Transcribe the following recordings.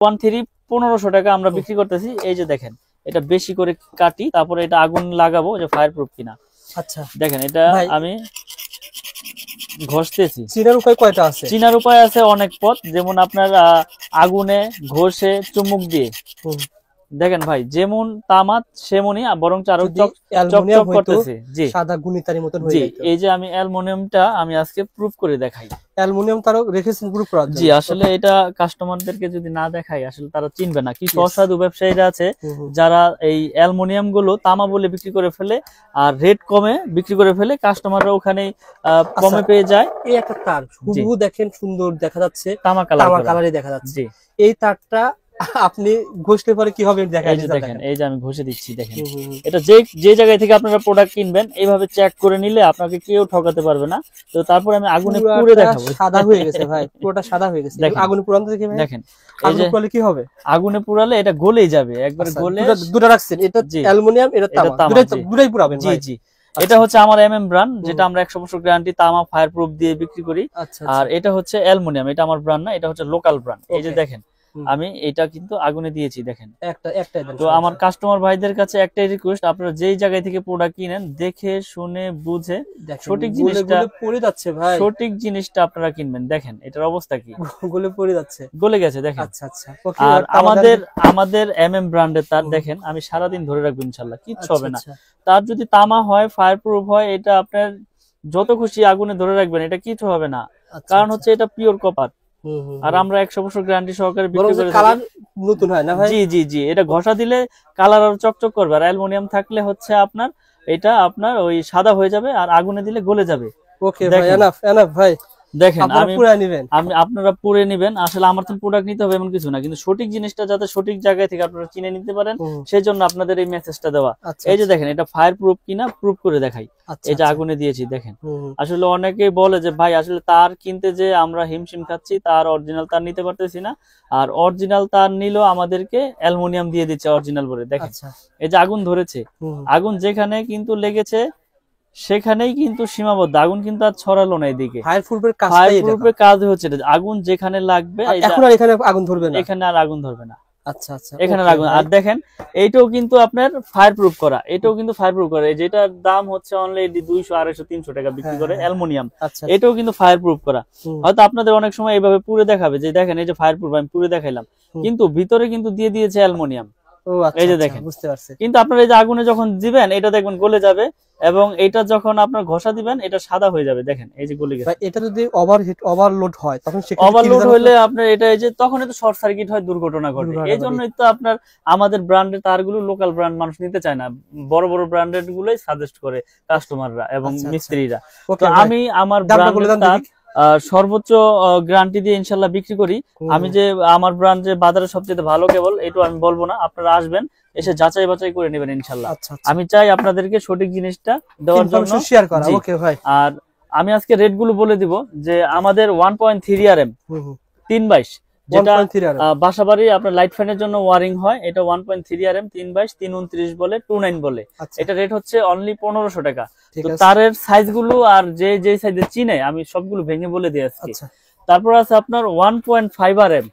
13 1500 টাকা আমরা বিক্রি করতেছি। এই যে দেখেন এটা বেশি করে কাটি, তারপরে এটা আগুন লাগাবো যে ফায়ার প্রুফ কিনা। আচ্ছা দেখেন এটা আমি ঘষতেছি। চিনার উপায় কয়টা আছে? চিনার উপায় আছে অনেক পথ, যেমন আপনার আগুনে, ঘষে, চুমুক দিয়ে। দেখেন ভাই যেমন তামাত সেমনই, বরং আরো চকচক করতেছে। জি সাদা গুণিতারির মতন হয়ে যায়। এই যে আমি অ্যালুমিনিয়ামটা আমি আজকে প্রুফ করে দেখাই। অ্যালুমিনিয়াম তারও রেখেছেন প্রুফ করার জন্য? জি আসলে এটা কাস্টমারদেরকে যদি না দেখাই আসলে তারা চিনবে না। কিছু অসাধু ব্যবসায়ীরা আছে যারা এই অ্যালুমিনিয়াম গুলো তামা বলে বিক্রি করে ফেলে, আর রেট কমে বিক্রি করে ফেলে, কাস্টমাররা ওখানে কমে পেয়ে যায়। এই একটা তার হুবহু দেখেন সুন্দর দেখা যাচ্ছে, তামা কালারে দেখা যাচ্ছে। এই তারটা আপনি ঘষলে পরে কি হবে দেখেন, এই যে আমি ঘষে দিচ্ছি। দেখেন এটা যে জায়গায় থেকে আপনারা প্রোডাক্ট কিনবেন এইভাবে চেক করে নিলে আপনাকে কেউ ঠকাতে পারবে না। তো তারপর আমি আগুনে পুড়ে দেখাবো। সাদা হয়ে গেছে ভাই, পুরোটা সাদা হয়ে গেছে। আগুনে পুরাতে দেখে ভাই দেখেন এই যে পুরালে কি হবে? আগুনে পুরালে এটা গলেই যাবে একবার। গলে দুটো রাখছেন, এটা অ্যালুমিনিয়াম, এটা তামা, দুটোই পুরাবেন ভাই? জি এটা হচ্ছে আমার এমএম ব্র্যান্ড, যেটা আমরা 100 বছর গ্যারান্টি তামা ফায়ার প্রুফ দিয়ে বিক্রি করি। আর এটা হচ্ছে অ্যালুমিনিয়াম, এটা আমার ব্র্যান্ড না, এটা হচ্ছে লোকাল ব্র্যান্ড। এই যে দেখেন আমি এটা কিন্তু আগুনে দিয়েছি। দেখেন তো আমার কাস্টমার ভাইদের কাছে একটাই রিকোয়েস্ট, আপনারা যেই জায়গায় থেকে প্রোডাক্ট কিনেন দেখে শুনে বুঝে সঠিক জিনিসটা পড়ে যাচ্ছে ভাই, সঠিক জিনিসটা আপনারা কিনবেন। দেখেন এটার অবস্থা কি, গলে পড়ে যাচ্ছে, গলে গেছে। দেখেন আচ্ছা আচ্ছা। আর আমাদের এমএম ব্র্যান্ডের তার দেখেন আমি সারাদিন ধরে রাখবো ইনশাআল্লাহ, কিচ্ছু হবে না। তার যদি তামা হয়, ফায়ার প্রুফ হয়, এটা আপনার যত খুশি আগুনে ধরে রাখবেন, এটা কিছু হবে না। কারণ হচ্ছে এটা পিওর কপার, আর আমরা 100 বছর গ্যারান্টি সহকারে বিক্রি করে। কালার নতুন হয় না ভাই? জি জি জি এটা ঘষা দিলে কালার আরো চকচক করবে। আর অ্যালুমিনিয়াম থাকলে হচ্ছে আপনার এটা আপনার ওই সাদা হয়ে যাবে, আর আগুনে দিলে গলে যাবে। ওকে ভাই, এনাফ ভাই। দেখেন আপনারা পুরে নেবেন। আসলে আমার তো প্রোডাক্ট নিতে হবে এমন কিছু না, কিন্তু সঠিক জিনিসটা যাতে সঠিক জায়গায় থেকে আপনারা কিনে নিতে পারেন সেই জন্য আপনাদের এই মেসেজটা দেওয়া। এই যে দেখেন এটা ফায়ার প্রুফ কিনা প্রুফ করে দেখাই। এটা আগুনে দিয়েছি। দেখেন আসলে অনেকেই বলে যে ভাই আসলে তার কিনতে যে আমরা হিমশিম খাচ্ছি, তার অরিজিনাল তার নিতে পারতেছি না, আর অরিজিনাল তার নিলেও আমাদেরকে অ্যালুমিনিয়াম দিয়ে দিচ্ছে অরিজিনাল বলে। দেখেন এই যে আগুন ধরেছে, আগুন যেখানে কিন্তু লেগেছে সেখানেই কিন্তু সীমাবদ্ধ, আগুন কিন্তু আর ছড়ালো না এদিকে। ফায়ার প্রুফের কাজ হচ্ছে আগুন যেখানে লাগবে এখন আর এখানে আগুন ধরবে না, এখানে আর আগুন ধরবে না। আচ্ছা আচ্ছা এখানে আগুন। আর দেখেন এইটাও কিন্তু আপনার ফায়ার প্রুফ করা, এটাও কিন্তু ফায়ার প্রুফ করা। যেটার দাম হচ্ছে অনলি 200 250 300 টাকা বিক্রি করে অ্যালুমিনিয়াম, এটাও কিন্তু ফায়ার প্রুফ করা। হয়তো আপনাদের অনেক সময় এইভাবে পুরে দেখাবে যে দেখেন এই যে ফায়ার প্রুফ আমি পুরে দেখাইলাম, কিন্তু ভিতরে কিন্তু দিয়ে দিয়েছে অ্যালুমিনিয়াম। এই যে দেখেন বুঝতে পারছি। কিন্তু আপনারা এই যে আগুনে যখন দিবেন এটা দেখবেন গলে যাবে, এবং এটা যখন আপনার ঘষা দিবেন এটা সাদা হয়ে যাবে। দেখেন এই যে গলে গেছে। এটা যদি ওভারলোড হয় তখন ওভারলোড হলে আপনার এটা এই যে তখন তো শর্ট সার্কিট হয়, দুর্ঘটনা ঘটে। এই জন্যই তো আপনার আমাদের ব্র্যান্ডের তারগুলো লোকাল ব্র্যান্ড মানুষ নিতে চায় না, বড় বড় ব্র্যান্ডেড গুলোই সাজেস্ট করে কাস্টমাররা এবং মিস্ত্রিরা। তো আমি আমার ব্র্যান্ডের সর্বোচ্চ গ্যারান্টি দিয়ে ইনশাল্লাহ বিক্রি করি। আমি যে আমার ব্র্যান্ড যে বাজারে সবচেয়ে ভালো কেবল এটা আমি বলবো না, আপনারা আসবেন এসে যাচাই বাছাই করে নেবেন ইনশাল্লাহ। আমি চাই আপনাদেরকে সঠিক জিনিসটা দেওয়ার জন্য শেয়ার করা। ওকে ভাই, আর আমি আজকে রেট গুলো বলে দিব যে আমাদের 1.3 RM 322 যেটা বাসাবাড়ি আপনার লাইট ফ্যানের জন্য ওয়ারিং হয়, এটা 1.3 RM 322 329 বলে 29 বলে। এটা রেট হচ্ছে অনলি 1500 টাকা। তো তারের সাইজ গুলো আর যে সাইজে চিনে আমি সবগুলো ভেঙে বলে দিয়ে আসছি। তারপর আছে আপনার 1.5 RM,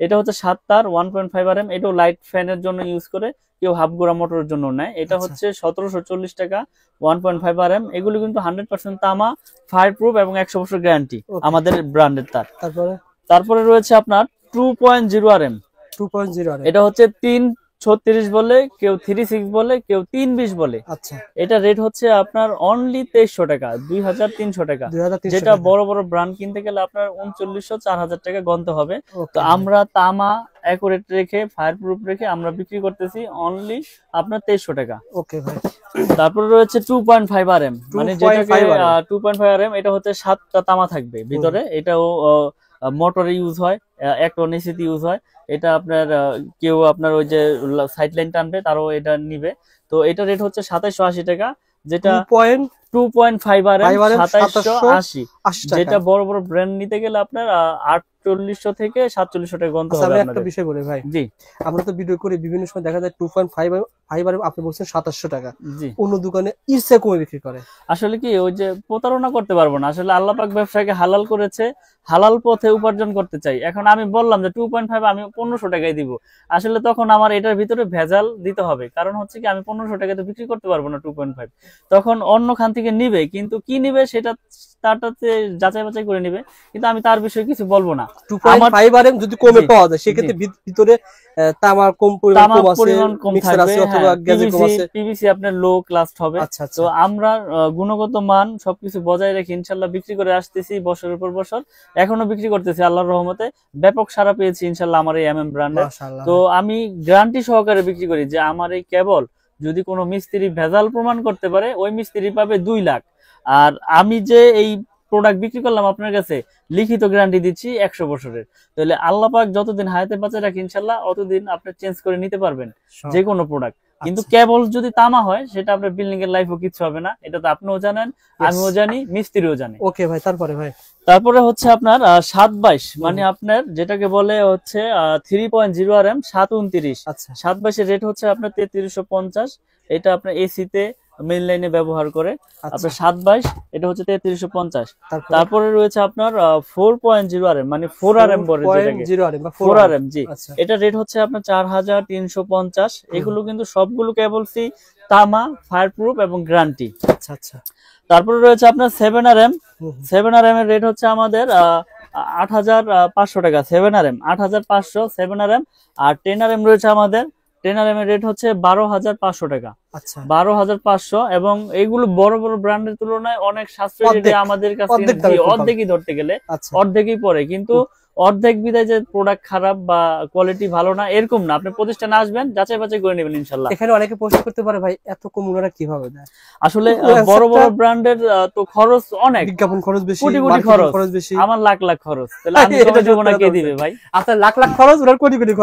এটা হচ্ছে 7 তার 1.5 RM, এটাও লাইট ফ্যানের জন্য ইউজ করে, কেউ হাফ গোড়া মোটরের জন্য নেয়। এটা হচ্ছে 1740 টাকা 1.5 RM। এগুলো কিন্তু 100% তামা, ফায়ার প্রুফ এবং 100 বছর গ্যারান্টি আমাদের ব্র্যান্ডের তার। তারপরে রয়েছে আপনার 2.0 RM, এটা হচ্ছে 336 বলে, কেউ 36 বলে, কেউ 320 বলে। এটা রেট হচ্ছে আপনার অনলি 2300 টাকা 2300 টাকা। যেটা বড় বড় ব্র্যান্ড কিনতে গেলে আপনার 3900 4000 টাকা গন্তে হবে। তো আমরা তামা অ্যাকুরেট রেখে ফায়ার প্রুফ রেখে আমরা বিক্রি করতেছি অনলি আপনার 2300 টাকা। ওকে ভাই। তারপর রয়েছে 2.5 RM, মানে যেটাকে 2.5 RM, এটা হচ্ছে 7টা তামা থাকবে ভিতরে। এটাও মোটরে ইউজ হয়, একটা নেসিতে ইউজ হয়। এটা আপনার কেউ আপনার ওই যে সাইড লাইন টানবে তারও এটা নিবে। তো এটা রেট হচ্ছে 2780 টাকা, যেটা 2.5 RM 2780, যেটা বড় বড় ব্র্যান্ড নিতে গেলে আপনার 4800 থেকে 4700 টাকা গন্তে হবে। একটা বিষয় বলে ভাই, জি আমরা তো ভিডিও করে বিভিন্ন সময় দেখা যায় 2.5 ফাইবার আপনি বলছেন 2700 টাকা, জি অন্য দোকানে ইরসে কমে বিক্রি করে। আসলে কি ওই যে প্রতারণা করতে পারবো না, আসলে আল্লাহ পাক ব্যবসাকে হালাল করেছে, হালাল পথে উপার্জন করতে চাই। এখন আমি বললাম যে 2.5 আমি 1500 টাকায় দিব, আসলে তখন আমার এটার ভিতরে ভেজাল দিতে হবে, কারণ হচ্ছে কি আমি 1500 টাকায় তো বিক্রি করতে পারবো না 2.5, তখন অন্য খান থেকে নিবে, কিন্তু কি নিবে সেটা তারটাতে যাচাই বাছাই করে নিবে, কিন্তু আমি তার বিষয়ে কিছু বলবো না। 2.5 RM যদি কমে পাওয়া যায় সেক্ষেত্রে ভিতরে তামার কম পরিমাণ কম থাকবে, অথবা গ্যাজেট কম আছে, পিভিসি আপনার লো ক্লাস হবে। তো আমরা গুণগত মান সবকিছু বজায় রেখে ইনশাআল্লাহ বিক্রি করে আসতেছি বছরের পর বছর, এখনো বিক্রি করতেছি আল্লাহর রহমতে, ব্যাপক সাড়া পেয়েছি ইনশাআল্লাহ আমার এই MM ব্র্যান্ডে। তো আমি গ্যারান্টি সহকারে বিক্রি করি যে আমার এই কেবল যদি কোনো মিস্ত্রি ভেজাল প্রমাণ করতে পারে ওই মিস্ত্রি পাবে 2 লাখ, আর আমি যে এই প্রোডাক্ট বিক্রি করলাম আপনার কাছে লিখিত গ্যারান্টি দিচ্ছি 100 বছরের। তাহলে আল্লাহ পাক যতদিন হায়াতে বাঁচে রাখে ইনশাআল্লাহ অতদিন আপনি চেঞ্জ করে নিতে পারবেন যে কোনো প্রোডাক্ট। কিন্তু কেবল যদি তামা হয় সেটা আপনার বিল্ডিং এর লাইফও কিছু হবে না, এটা তো আপনিও জানেন, আমিও জানি, মিস্ত্রিও জানে। ওকে ভাই, তারপরে হচ্ছে আপনার 722 মানে আপনার যেটাকে বলে হচ্ছে 3.0 RM 729। 722 এর রেট হচ্ছে আপনার 3350, এটা আপনার এসি তে মেইন লাইনে ব্যবহার করে আপনার 722, এটা হচ্ছে 3350। তারপরে রয়েছে আপনার 4.0 RM মানে 4 RM বলে যেটাকে 4 RM, জি এটা রেট হচ্ছে আপনার 4350। এগুলো কিন্তু সবগুলো কেবলসই তামা, ফায়ারপ্রুফ এবং গ্যারান্টি। তারপরে রয়েছে আপনার 7 RM, 7 RM এর রেট হচ্ছে আমাদের 8500 টাকা, 7 RM 8500 7 RM। আর 10 RM রয়েছে আমাদের, 10 RM এর রেট হচ্ছে 12500 টাকা, 12500। এবং এইগুলো বড় বড় ব্র্যান্ডের তুলনায় অনেক সাশ্রয়ী রেটে আমাদের কাছে, অর্ধেকই ধরতে গেলে অর্ধেকই পড়ে, কিন্তু অর্ধেক বিদায় যে প্রোডাক্ট খারাপ বা কোয়ালিটি ভালো না এরকম না, আপনি প্রতিষ্ঠানে আসবেন যাচাই বাছাই করে নেবেন ইনশাআল্লাহ। এখানে অনেকে প্রশ্ন করতে পারে ভাই এত কম ওনারা কিভাবে দেয়? আসলে বড় বড় ব্র্যান্ডের তো খরচ অনেক, বিজ্ঞাপন খরচ বেশি, কোটি কোটি খরচ বেশি, আমার লাখ লাখ খরচ, তাহলে আমি কমে দেব না, কে দিবে ভাই? আপনার লাখ লাখ খরচ, ওনার কোটি কোটি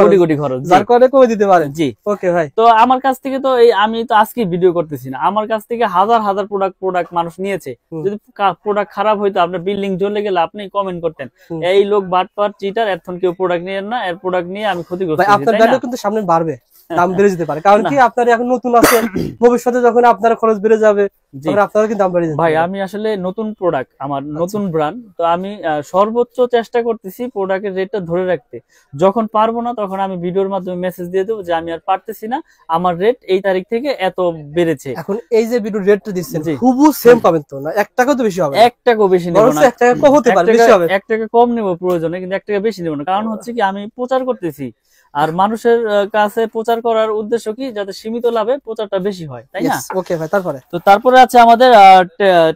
খরচ, যার কারণে কমে দিতে পারে। জি ওকে ভাই। তো আমার কাছ থেকে তো এই আমি তো আজকে ভিডিও করতেছি না, আমার কাছ থেকে হাজার হাজার প্রোডাক্ট মানুষ নিয়েছে, যদি প্রোডাক্ট খারাপ হইতো আপনার বিল্ডিং জ্বলে গেলে আপনি কমেন্ট করতেন এই লোক বাটপার চিটার, এখন কেউ প্রোডাক্ট নিয়েন না, এর প্রোডাক্ট নিয়ে আমি ক্ষতিগ্রস্ত। আপনার ব্র্যান্ডও কিন্তু সামনে বাড়বে, দাম বেড়ে যেতে পারে, কারণ কি আপনারা এখন নতুন আছেন, ভবিষ্যতে যখন আপনার খরচ বেড়ে যাবে আপনারা কিন্তু দাম বেড়ে যাবে। ভাই আমি আসলে নতুন প্রোডাক্ট, আমার নতুন ব্র্যান্ড, তো আমি সর্বোচ্চ চেষ্টা করতেছি প্রোডাক্টের রেটটা ধরে রাখতে। যখন পারবো না তখন আমি ভিডিওর মাধ্যমে মেসেজ দিয়ে দেবো যে আমি আর পারতেছি না, আমার রেট এই তারিখ থেকে এত বেড়েছে। এখন এই যে ভিডিও রেটটা দিচ্ছেন হুবহু সেম পাবেন তো না, 1 টাকা তো বেশি হবে, 1 টাকাও বেশি নেব না, 1 টাকা কম হতে পারে, বেশি হবে, 1 টাকা কম নেব প্রয়োজনে, কিন্তু 1 টাকা বেশি নেব না। কারণ হচ্ছে কি আমি প্রচার করতেছি, আর মানুষের কাছে প্রচার করার উদ্দেশ্য কি, যাতে সীমিত লাভে প্রচারটা বেশি হয়, তাই না? ওকে ভাই। তারপরে আছে আমাদের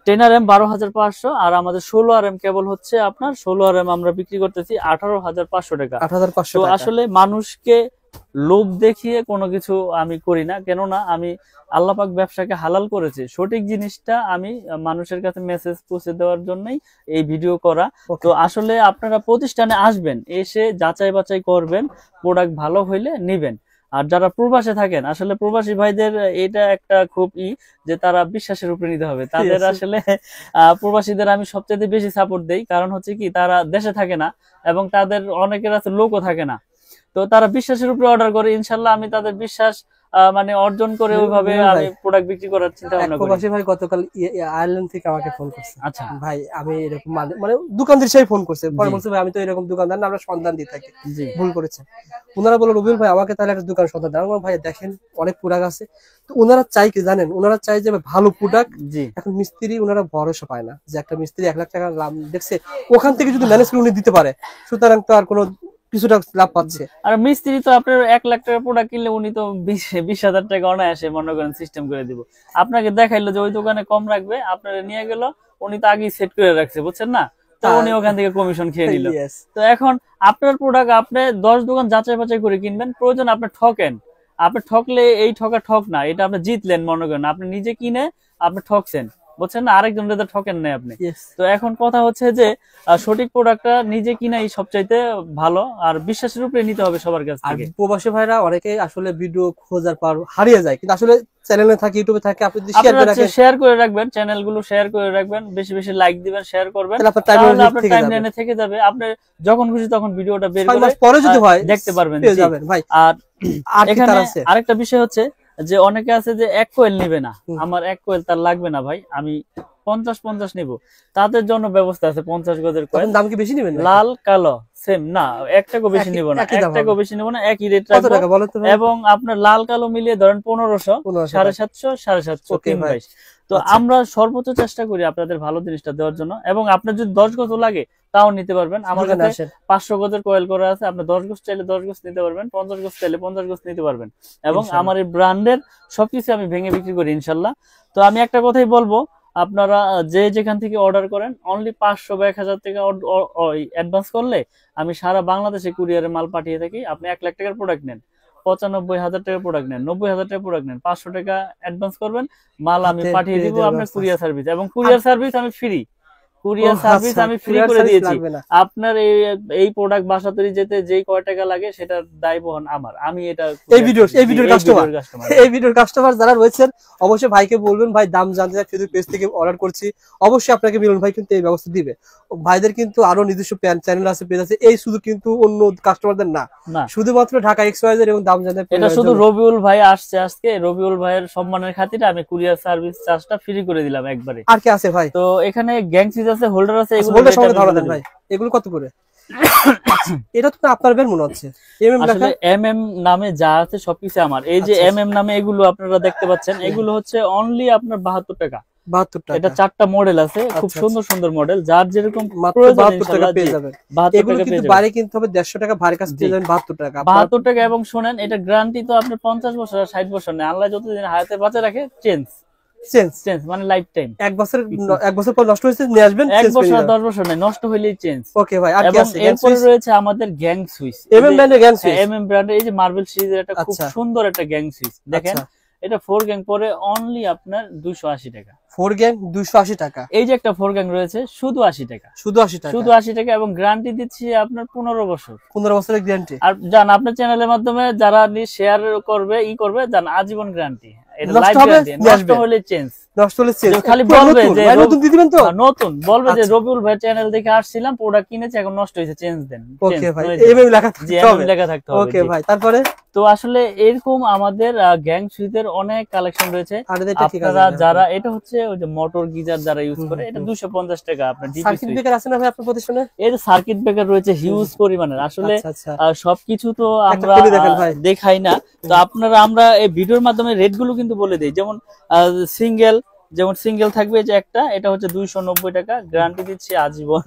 10 RM 12500, আর আমাদের 16 RM কেবল হচ্ছে আপনার 16 RM আমরা বিক্রি করতেছি 18500 টাকা। তো আসলে মানুষকে লোভ দেখিয়ে কোনো কিছু আমি করি না, কেননা আমি আল্লাহ পাক ব্যবসাকে হালাল করেছে, সঠিক জিনিসটা আমি মানুষের কাছে মেসেজ পৌঁছে দেওয়ার জন্যই এই ভিডিও করা। তো আসলে আপনারা প্রতিষ্ঠানে আসবেন, এসে যাচাই বাছাই করবেন, প্রোডাক্ট ভালো হইলে নিবেন। আর যারা প্রবাসে থাকেন, আসলে প্রবাসী ভাইদের এটা একটা খুব যে তারা বিশ্বাসের উপরে নিতে হবে তাদের। আসলে প্রবাসীদের আমি সবচেয়ে বেশি সাপোর্ট দেই, কারণ হচ্ছে কি তারা দেশে থাকে না এবং তাদের অনেকের আছে লোকও থাকে না, তো তারা বিশ্বাসের উপরে অর্ডার করে। ইনশাল্লাহ আমি তাদের বিশ্বাস মানে অর্জন করে ওইভাবে আমি প্রোডাক্ট বিক্রি করার চিন্তা ভাবনা করি। প্রবাসী ভাই গতকাল আয়ারল্যান্ড থেকে আমাকে ফোন করছে। আচ্ছা ভাই, আমি এরকম মানে দোকানদার সেই ফোন করছে, পরে বলছে ভাই আমি তো এরকম দোকানদার না, আমরা সন্ধান দিয়ে থাকি, ভুল করেছে। ওনারা বলল রবিউল ভাই আমাকে তাহলে একটা দোকান সন্ধান দেন। ভাই দেখেন অনেক প্রোডাক্ট আছে, তো ওনারা চাই কি জানেন, ওনারা চাই যে ভালো প্রোডাক্ট। এখন মিস্ত্রি ওনারা ভরসা পায় না যে একটা মিস্ত্রি 1 লাখ টাকা লাভ দেখছে, ওখান থেকে যদি ম্যানেজ করে উনি দিতে পারে, সুতরাং তো আর কোনো কিছুটা লাভ পাচ্ছে। আর মিস্ত্রি তো আপনার 1 লাখ টাকা প্রোডাক্ট কিনলে উনি তো 20,000 টাকা অনায়াসে মনে করেন সিস্টেম করে দিব। আপনাকে দেখাইলো যে ওই দোকানে কম রাখবে, আপনারা নিয়ে গেল, উনি তো আগেই সেট করে রাখছে, বুঝছেন না, তো উনি ওখান থেকে কমিশন খেয়ে নিল। তো এখন আপনার প্রোডাক্ট আপনি 10 দোকান যাচাই বাছাই করে কিনবেন, প্রয়োজন আপনি ঠকেন, আপনি ঠকলে এই ঠক না, এটা আপনি জিতলেন মনে করেন, আপনি নিজে কিনে আপনি ঠকছেন, বুঝছেন না, আরেকজনের তো ঠকেন নাই আপনি। তো এখন কথা হচ্ছে যে সঠিক প্রোডাক্টটা নিজে কিনাই সবচাইতে ভালো, আর বিশ্বাসের উপরে নিতে হবে সবার কাছ থেকে। প্রবাসী ভাইরা অনেকে আসলে ভিডিও খোঁজার পর হারিয়ে যায়, কিন্তু আসলে চ্যানেলে থাকে, ইউটিউবে থাকে, আপনি যদি শেয়ার করে রাখবেন, চ্যানেলগুলো শেয়ার করে রাখবেন, বেশি বেশি লাইক দিবেন, শেয়ার করবেন, তাহলে আপনার টাইমলাইনে থেকে যাবে, আপনি যখন খুশি তখন ভিডিওটা বের করে পরে যদি হয় দেখতে পারবেন। আর এখানে আরেকটা বিষয় হচ্ছে যে অনেকে আছে যে 1 কয়েল নিবে না, আমার 1 কয়েল তার লাগবে না ভাই, আমি 50 নিব, তাদের জন্য ব্যবস্থা আছে। 50 গজের কয়েল। দাম কি বেশি নেবেন? লাল কালো সেম না, 1 টাকাও বেশি নিব না, 1 টাকাও বেশি নিব না, একই রেট রাখবো। এবং আপনার লাল কালো মিলিয়ে ধরেন 1500, 750, 750, 322। তো আমরা সর্বোচ্চ চেষ্টা করি আপনাদের ভালো জিনিসটা দেওয়ার জন্য। এবং আপনার যদি 10 গজ লাগে তাও নিতে পারবেন, আমার কাছে 500 গজের কয়েল করা আছে। আপনি 10 গজ চাইলে 10 গজ নিতে পারবেন, 50 গজ চাইলে 50 গজ নিতে পারবেন। এবং আমার এই ব্র্যান্ডের সবকিছু আমি ভেঙে বিক্রি করি ইনশাল্লাহ। তো আমি একটা কথাই বলবো, আপনারা যে যেখান থেকে অর্ডার করেন অনলি 500 বা 1000 টাকা অ্যাডভান্স করলে আমি সারা বাংলাদেশে কুরিয়ারে মাল পাঠিয়ে থাকি। আপনি 1 লাখ টাকার প্রোডাক্ট নেন, 95,000 টাকার প্রোডাক্ট নেন, 90,000 টাকার প্রোডাক্ট নেন, 500 টাকা অ্যাডভান্স করবেন, মাল আমি পাঠিয়ে দিব আপনার কুরিয়ার সার্ভিস। এবং কুরিয়ার সার্ভিস আমি ফ্রি, কুরিয়ার সার্ভিস আমি ফ্রি করে দিয়েছি। আপনার এই প্রোডাক্ট বাসা তৈরি যেতে যেই কয় টাকা লাগে সেটার দায় বহন আমার। আমি এটা এই ভিডিওর কাস্টমার যারা রয়েছেন অবশ্যই ভাইকে বলবেন, ভাই দাম জানতে চাই ফেসবুক পেজ থেকে অর্ডার করছি, অবশ্যই আপনাকে মিলন ভাই কিন্তু এই ব্যবস্থা দিবে। ভাইদের কিন্তু আরো নিজস্ব চ্যানেল আছে, পেজ আছে, এই শুধু কিন্তু অন্য কাস্টমারদের না, শুধুমাত্র ঢাকা এক্সওয়াইজেড এবং দাম জানতে। এটা শুধু রবিউল ভাই আসছে আজকে, রবিউল ভাইয়ের সম্মানের খাতিরে আমি কুরিয়ার সার্ভিস চার্জটা ফ্রি করে দিলাম একবারে। আর কি আছে ভাই? তো এখানে গ্যাংসিস আছে, হোল্ডার আছে, এগুলো ধরা দেন ভাই। এগুলো কত করে? এটা তো আপনার বের মনে হচ্ছে আসলে এমএম নামে যা আছে সবকিছু আমার। এই যে এমএম নামে এগুলো আপনারা দেখতে পাচ্ছেন, এগুলো হচ্ছে অনলি আপনার 72 টাকা। 72 টাকা। এটা 4টা মডেল আছে, খুব সুন্দর সুন্দর মডেল, যার যেরকম প্রয়োজন ইনশাআল্লাহ পেয়ে যাবেন। 72 টাকা কিন্তু বাইরে কিনতে হবে 150 টাকা, ভারী কাছে পেয়ে যাবেন 72 টাকা। 72 টাকা। এবং শুনেন, এটা গ্যারান্টি তো আপনার 50 বছর আর 60 বছর না, আল্লাহ যতদিন হায়াতে বাঁচা রাখে চেঞ্জ মানে লাইফ টাইম। 1 বছর পর নষ্ট হয়েছে নিয়ে আসবেন, 1 বছর 10 বছর নাই, নষ্ট হইলেই চেঞ্জ। ওকে ভাই। আর কি আছে? এরপরে রয়েছে আমাদের গ্যাং সুইচ, এমএম ব্র্যান্ডের গ্যাং সুইচ। এমএম ব্র্যান্ডের এই যে মার্বেল সিরিজের একটা খুব সুন্দর একটা গ্যাং সুইচ দেখেন, এটা 4 গ্যাং পরে অনলি আপনার 280 টাকা। 4 গ্যাং 280 টাকা। এই যে একটা 4 গ্যাং রয়েছে শুধু 80 টাকা, শুধু 80 টাকা, শুধু 80 টাকা। এবং গ্যারান্টি দিচ্ছি আপনার 15 বছর, 15 বছরের গ্যারান্টি। আর জান আপনার চ্যানেলের মাধ্যমে যারা শেয়ার করবে করবে জান আজীবন গ্যারান্টি। এটা লাইফ গ্যারান্টি, নষ্ট হলে চেঞ্জ, নষ্ট হলে চেঞ্জ। খালি বলবে যে নতুন দিয়ে দিবেন তো, নতুন বলবে যে রবিউল ভাই চ্যানেল দেখে আসছিলাম, প্রোডাক্ট কিনেছি, এখন নষ্ট হয়েছে, চেঞ্জ দেন। ওকে ভাই, এমএম লেখা থাকতে হবে। ওকে ভাই। তারপরে তো আসলে এরকম আমাদের গ্যাং সুইচের অনেক কালেকশন রয়েছে। আপনারা যারা, এটা হচ্ছে ওই যে মোটর গিজার যারা ইউজ করে, এটা 250 টাকা। আপনার সার্কিট ব্রেকার আছে না ভাই আপনার প্রতিষ্ঠানে? এর সার্কিট ব্রেকার রয়েছে হিউজ পরিমাণের। আসলে সবকিছু তো আমরা দেখাই না, তো আপনারা আমরা এই ভিডিওর মাধ্যমে রেট গুলো কিন্তু বলে দিই। যেমন সিঙ্গেল থাকবে যে একটা, এটা হচ্ছে 290 টাকা, গ্যারান্টি দিচ্ছি আজীবন।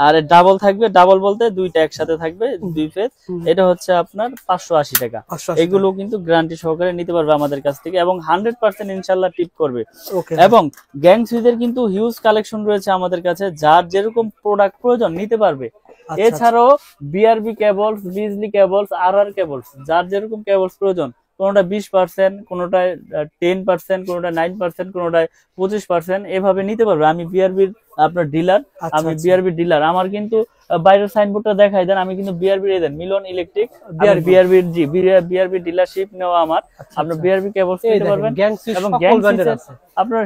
আর ডাবল থাকবে, ডাবল বলতে দুইটা একসাথে থাকবে 2 ফেজ, এটা হচ্ছে আপনার 580 টাকা। এগুলো কিন্তু গ্যারান্টি সহকারে নিতে পারবে আমাদের কাছ থেকে, এবং 100% ইনশাআল্লাহ টিপ করবে। এবং গ্যাং সুইচের কিন্তু হিউজ কালেকশন রয়েছে আমাদের কাছে, যার যেরকম প্রোডাক্ট প্রয়োজন নিতে পারবে। এছাড়াও বিআরবি কেবলস, বিজলি কেবলস, আরআর কেবলস, যার যেরকম কেবলস প্রয়োজন, কোনটা 20%, কোনটায় 10%, কোনটায় 9%, কোনটায় 25%, এভাবে নিতে পারবে। আমি বিআরবির আপনার ডিলার, আমি বিআরবি ডিলার। আমার কিন্তু বাইরের সাইনবোর্ডটা দেখাই দেন, আমি কিন্তু বিআরবি দেন মিলন ইলেকট্রিক, বিআরবি ডিলারশিপ নেওয়া আমার। আপনার বিআরবি কেবলস নিতে পারবেন। এবং গ্যাং সুইচের আপনার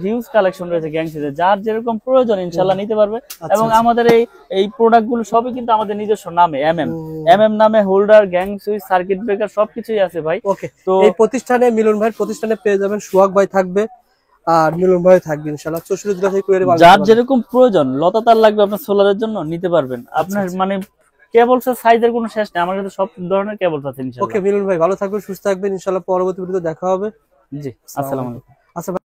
হিউজ কালেকশন রয়েছে গ্যাং সুইচের, যার যেরকম প্রয়োজন ইনশাআল্লাহ নিতে পারবে। এবং আমাদের এই প্রোডাক্ট গুলো সবই কিন্তু আমাদের নিজস্ব নামে, এমএম নামে, holder, gang switch, circuit breaker সবকিছুই আছে ভাই। তো এই প্রতিষ্ঠানে, মিলন ভাইয়ের প্রতিষ্ঠানে পেয়ে যাবেন, সুহাগ ভাই থাকবে আর মিলন ভাই থাকবে ইনশাআল্লাহ। 64 জেলা থেকে কুরিয়ারে যার যেরকম প্রয়োজন, লতা তার লাগবে আপনার সোলারের জন্য নিতে পারবেন। আপনার মানে কেবলস এর সাইজের কোনো শেষ নেই, আমার কাছে সব ধরনের কেবলস আছে ইনশাআল্লাহ। ওকে মিলন ভাই, ভালো থাকবেন, সুস্থ থাকবেন, ইনশাআল্লাহ পরবর্তী ভিডিওতে দেখা হবে। জি, আসসালামু আলাইকুম। আচ্ছা।